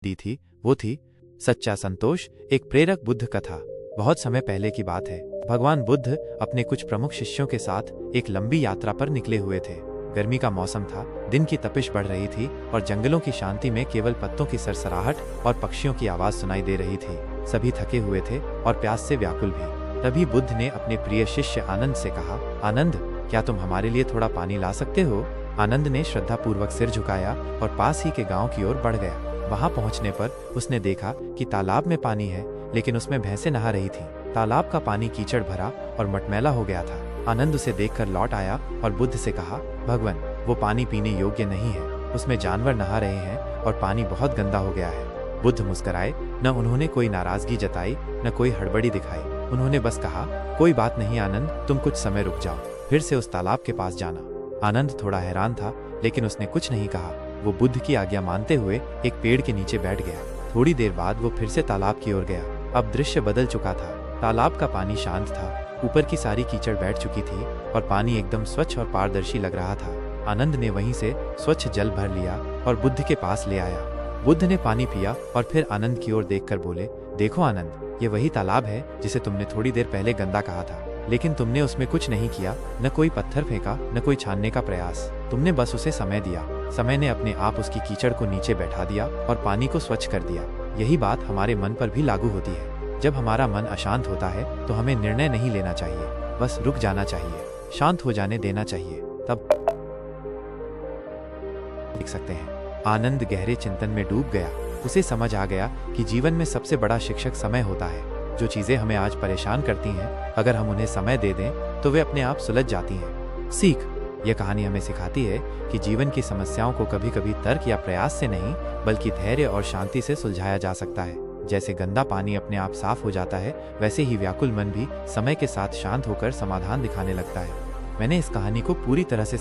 दी थी वो थी सच्चा संतोष, एक प्रेरक बुद्ध कथा। बहुत समय पहले की बात है। भगवान बुद्ध अपने कुछ प्रमुख शिष्यों के साथ एक लंबी यात्रा पर निकले हुए थे। गर्मी का मौसम था, दिन की तपिश बढ़ रही थी और जंगलों की शांति में केवल पत्तों की सरसराहट और पक्षियों की आवाज सुनाई दे रही थी। सभी थके हुए थे और प्यास से व्याकुल भी। तभी बुद्ध ने अपने प्रिय शिष्य आनंद से कहा, आनंद, क्या तुम हमारे लिए थोड़ा पानी ला सकते हो? आनंद ने श्रद्धापूर्वक सिर झुकाया और पास ही के गांव की ओर बढ़ गया। वहां पहुंचने पर उसने देखा कि तालाब में पानी है, लेकिन उसमें भैंसें नहा रही थीं। तालाब का पानी कीचड़ भरा और मटमैला हो गया था। आनंद उसे देखकर लौट आया और बुद्ध से कहा, भगवान, वो पानी पीने योग्य नहीं है, उसमें जानवर नहा रहे हैं और पानी बहुत गंदा हो गया है। बुद्ध मुस्कुराए। न उन्होंने कोई नाराजगी जताई, न कोई हड़बड़ी दिखाई। उन्होंने बस कहा, कोई बात नहीं आनंद, तुम कुछ समय रुक जाओ, फिर से उस तालाब के पास जाना। आनंद थोड़ा हैरान था, लेकिन उसने कुछ नहीं कहा। वो बुद्ध की आज्ञा मानते हुए एक पेड़ के नीचे बैठ गया। थोड़ी देर बाद वो फिर से तालाब की ओर गया। अब दृश्य बदल चुका था। तालाब का पानी शांत था, ऊपर की सारी कीचड़ बैठ चुकी थी और पानी एकदम स्वच्छ और पारदर्शी लग रहा था। आनंद ने वहीं से स्वच्छ जल भर लिया और बुद्ध के पास ले आया। बुद्ध ने पानी पिया और फिर आनंद की ओर देखकर बोले, देखो आनंद, ये वही तालाब है जिसे तुमने थोड़ी देर पहले गंदा कहा था, लेकिन तुमने उसमें कुछ नहीं किया, न कोई पत्थर फेंका, न कोई छानने का प्रयास। तुमने बस उसे समय दिया। समय ने अपने आप उसकी कीचड़ को नीचे बैठा दिया और पानी को स्वच्छ कर दिया। यही बात हमारे मन पर भी लागू होती है। जब हमारा मन अशांत होता है तो हमें निर्णय नहीं लेना चाहिए, बस रुक जाना चाहिए, शांत हो जाने देना चाहिए। तब देख सकते हैं, आनंद गहरे चिंतन में डूब गया। उसे समझ आ गया कि जीवन में सबसे बड़ा शिक्षक समय होता है। जो चीजें हमें आज परेशान करती हैं, अगर हम उन्हें समय दे दें तो वे अपने आप सुलझ जाती हैं। सीख, यह कहानी हमें सिखाती है कि जीवन की समस्याओं को कभी कभी तर्क या प्रयास से नहीं, बल्कि धैर्य और शांति से सुलझाया जा सकता है। जैसे गंदा पानी अपने आप साफ हो जाता है, वैसे ही व्याकुल मन भी समय के साथ शांत होकर समाधान दिखाने लगता है। मैंने इस कहानी को पूरी तरह से